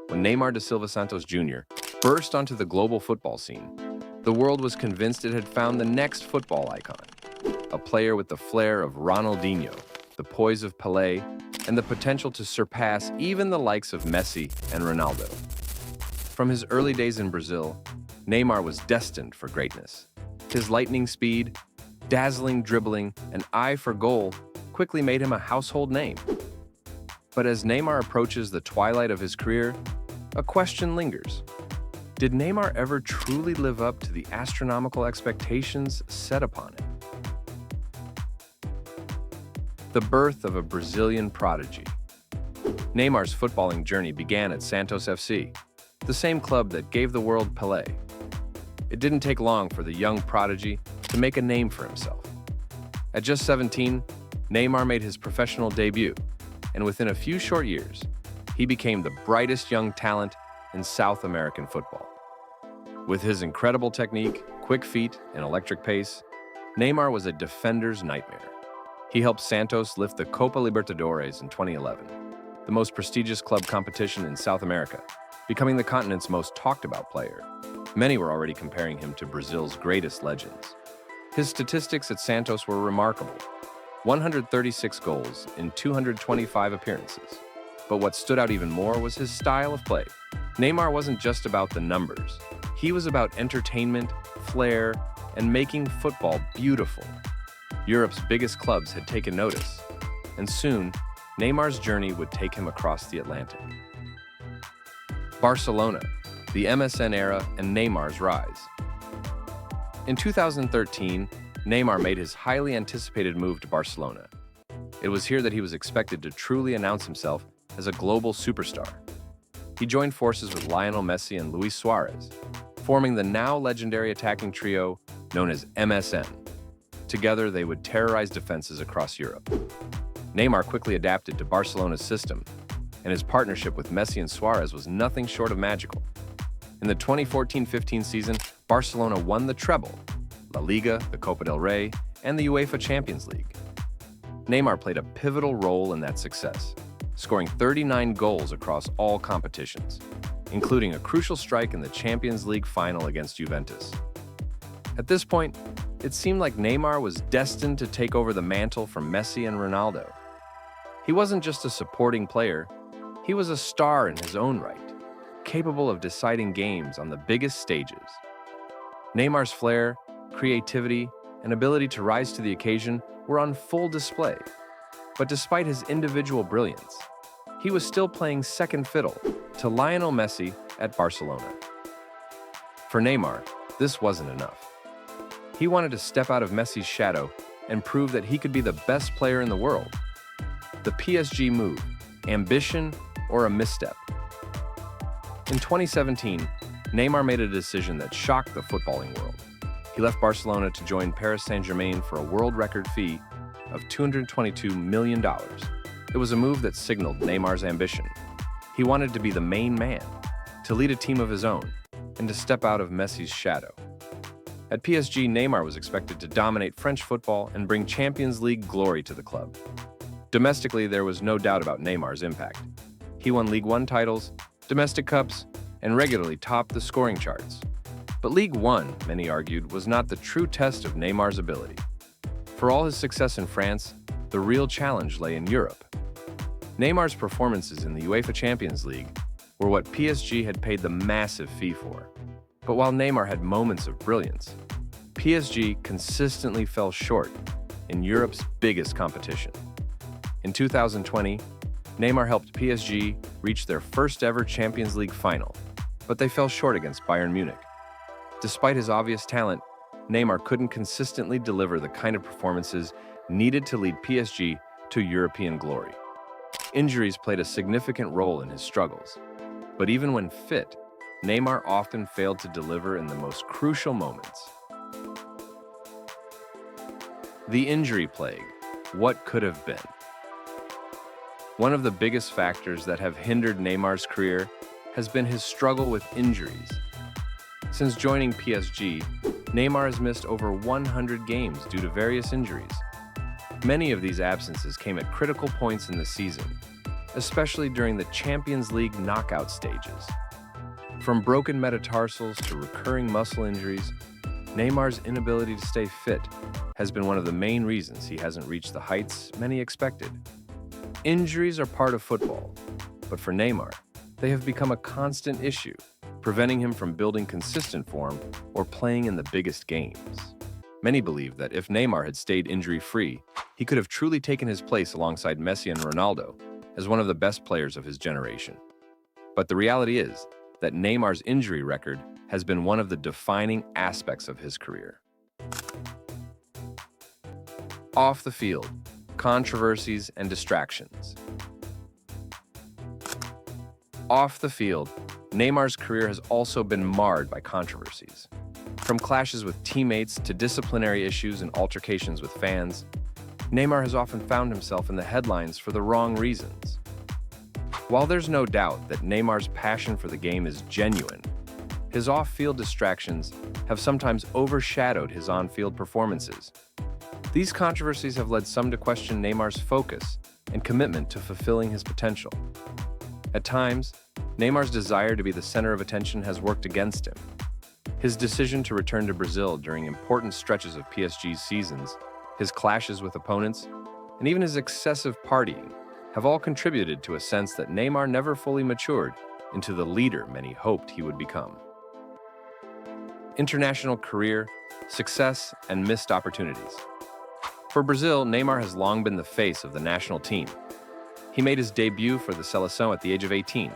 when Neymar da Silva Santos Jr. burst onto the global football scene. The world was convinced it had found the next football icon, a player with the flair of Ronaldinho, the poise of Pelé, and the potential to surpass even the likes of Messi and Ronaldo. From his early days in Brazil, Neymar was destined for greatness. His lightning speed, dazzling dribbling, and eye for goal quickly made him a household name. But as Neymar approaches the twilight of his career, a question lingers. Did Neymar ever truly live up to the astronomical expectations set upon him? The birth of a Brazilian prodigy. Neymar's footballing journey began at Santos FC, the same club that gave the world Pelé. It didn't take long for the young prodigy to make a name for himself. At just 17, Neymar made his professional debut, and within a few short years, he became the brightest young talent in South American football. With his incredible technique, quick feet, and electric pace, Neymar was a defender's nightmare. He helped Santos lift the Copa Libertadores in 2011, the most prestigious club competition in South America, becoming the continent's most talked-about player. Many were already comparing him to Brazil's greatest legends. His statistics at Santos were remarkable: 136 goals in 225 appearances. But what stood out even more was his style of play. Neymar wasn't just about the numbers. He was about entertainment, flair, and making football beautiful. Europe's biggest clubs had taken notice, and soon, Neymar's journey would take him across the Atlantic. Barcelona, the MSN era, and Neymar's rise. In 2013, Neymar made his highly anticipated move to Barcelona. It was here that he was expected to truly announce himself as a global superstar. He joined forces with Lionel Messi and Luis Suarez, forming the now legendary attacking trio known as MSN. Together, they would terrorize defenses across Europe. Neymar quickly adapted to Barcelona's system, and his partnership with Messi and Suarez was nothing short of magical. In the 2014-15 season, Barcelona won the treble: La Liga, the Copa del Rey, and the UEFA Champions League. Neymar played a pivotal role in that success, scoring 39 goals across all competitions, including a crucial strike in the Champions League final against Juventus. At this point, it seemed like Neymar was destined to take over the mantle from Messi and Ronaldo. He wasn't just a supporting player, he was a star in his own right, capable of deciding games on the biggest stages. Neymar's flair, creativity, and ability to rise to the occasion were on full display. But despite his individual brilliance, he was still playing second fiddle to Lionel Messi at Barcelona. For Neymar, this wasn't enough. He wanted to step out of Messi's shadow and prove that he could be the best player in the world. The PSG move: ambition or a misstep? In 2017, Neymar made a decision that shocked the footballing world. He left Barcelona to join Paris Saint-Germain for a world record fee of $222 million. It was a move that signaled Neymar's ambition. He wanted to be the main man, to lead a team of his own, and to step out of Messi's shadow. At PSG, Neymar was expected to dominate French football and bring Champions League glory to the club. Domestically, there was no doubt about Neymar's impact. He won Ligue 1 titles, domestic cups, and regularly topped the scoring charts. But Ligue 1, many argued, was not the true test of Neymar's ability. For all his success in France, the real challenge lay in Europe. Neymar's performances in the UEFA Champions League were what PSG had paid the massive fee for. But while Neymar had moments of brilliance, PSG consistently fell short in Europe's biggest competition. In 2020, Neymar helped PSG reach their first ever Champions League final, but they fell short against Bayern Munich. Despite his obvious talent, Neymar couldn't consistently deliver the kind of performances needed to lead PSG to European glory. Injuries played a significant role in his struggles, but even when fit, Neymar often failed to deliver in the most crucial moments. The injury plague: what could have been? One of the biggest factors that have hindered Neymar's career has been his struggle with injuries. Since joining PSG, Neymar has missed over 100 games due to various injuries. Many of these absences came at critical points in the season, especially during the Champions League knockout stages. From broken metatarsals to recurring muscle injuries, Neymar's inability to stay fit has been one of the main reasons he hasn't reached the heights many expected. Injuries are part of football, but for Neymar, they have become a constant issue, preventing him from building consistent form or playing in the biggest games. Many believe that if Neymar had stayed injury-free, he could have truly taken his place alongside Messi and Ronaldo as one of the best players of his generation. But the reality is that Neymar's injury record has been one of the defining aspects of his career. Off the field, controversies and distractions. Off the field, Neymar's career has also been marred by controversies. From clashes with teammates to disciplinary issues and altercations with fans, Neymar has often found himself in the headlines for the wrong reasons. While there's no doubt that Neymar's passion for the game is genuine, his off-field distractions have sometimes overshadowed his on-field performances. These controversies have led some to question Neymar's focus and commitment to fulfilling his potential. At times, Neymar's desire to be the center of attention has worked against him. His decision to return to Brazil during important stretches of PSG's seasons, his clashes with opponents, and even his excessive partying have all contributed to a sense that Neymar never fully matured into the leader many hoped he would become. International career, success, and missed opportunities. For Brazil, Neymar has long been the face of the national team. He made his debut for the Seleção at the age of 18,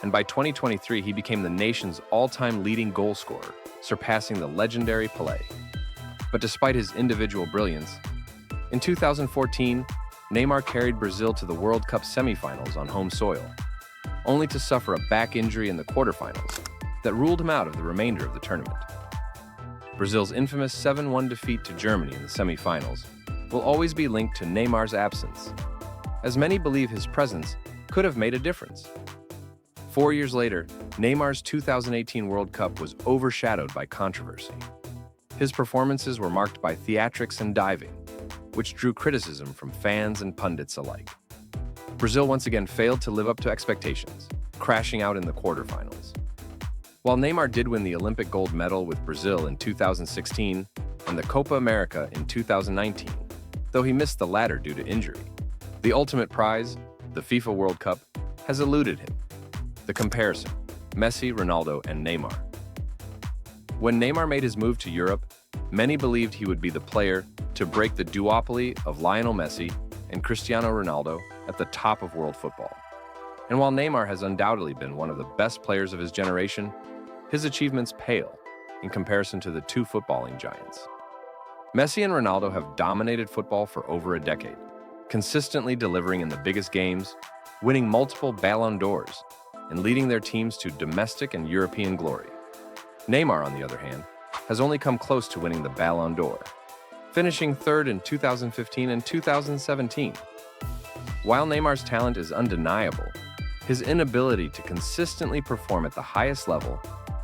and by 2023 he became the nation's all-time leading goal scorer, surpassing the legendary Pelé. But despite his individual brilliance, in 2014, Neymar carried Brazil to the World Cup semifinals on home soil, only to suffer a back injury in the quarterfinals that ruled him out of the remainder of the tournament. Brazil's infamous 7-1 defeat to Germany in the semifinals will always be linked to Neymar's absence, as many believe his presence could have made a difference. 4 years later, Neymar's 2018 World Cup was overshadowed by controversy. His performances were marked by theatrics and diving, which drew criticism from fans and pundits alike. Brazil once again failed to live up to expectations, crashing out in the quarterfinals. While Neymar did win the Olympic gold medal with Brazil in 2016 and the Copa America in 2019, though he missed the latter due to injury, the ultimate prize, the FIFA World Cup, has eluded him. The comparison, Messi, Ronaldo, and Neymar. When Neymar made his move to Europe, many believed he would be the player to break the duopoly of Lionel Messi and Cristiano Ronaldo at the top of world football. And while Neymar has undoubtedly been one of the best players of his generation, his achievements pale in comparison to the two footballing giants. Messi and Ronaldo have dominated football for over a decade, consistently delivering in the biggest games, winning multiple Ballon d'Ors, and leading their teams to domestic and European glory. Neymar, on the other hand, has only come close to winning the Ballon d'Or, finishing third in 2015 and 2017. While Neymar's talent is undeniable, his inability to consistently perform at the highest level,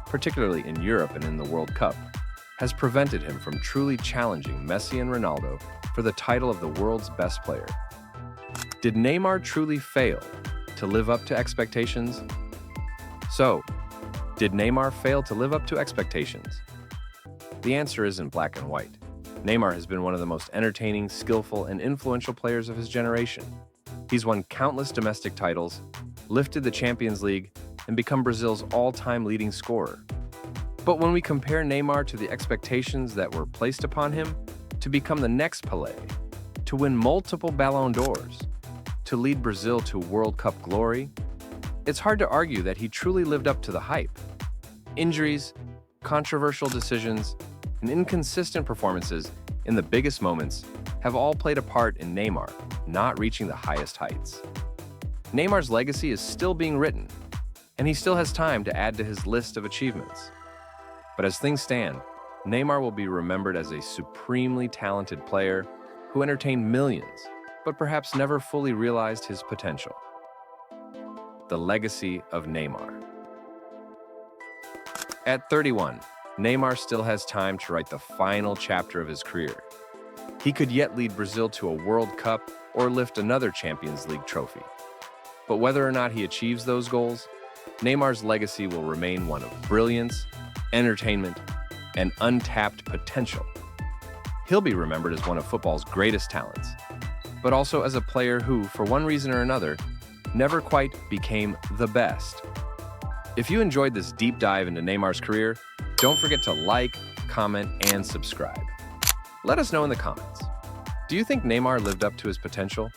particularly in Europe and in the World Cup, has prevented him from truly challenging Messi and Ronaldo for the title of the world's best player. Did Neymar truly fail to live up to expectations? So, did Neymar fail to live up to expectations? The answer isn't black and white. Neymar has been one of the most entertaining, skillful, and influential players of his generation. He's won countless domestic titles, lifted the Champions League, and become Brazil's all-time leading scorer. But when we compare Neymar to the expectations that were placed upon him to become the next Pelé, to win multiple Ballon d'Ors, to lead Brazil to World Cup glory, it's hard to argue that he truly lived up to the hype. Injuries, controversial decisions, and inconsistent performances in the biggest moments have all played a part in Neymar not reaching the highest heights. Neymar's legacy is still being written, and he still has time to add to his list of achievements. But as things stand, Neymar will be remembered as a supremely talented player who entertained millions, but perhaps never fully realized his potential. The legacy of Neymar. At 31, Neymar still has time to write the final chapter of his career. He could yet lead Brazil to a World Cup or lift another Champions League trophy. But whether or not he achieves those goals, Neymar's legacy will remain one of brilliance, entertainment, and untapped potential. He'll be remembered as one of football's greatest talents, but also as a player who, for one reason or another, never quite became the best. If you enjoyed this deep dive into Neymar's career, don't forget to like, comment, and subscribe. Let us know in the comments. Do you think Neymar lived up to his potential?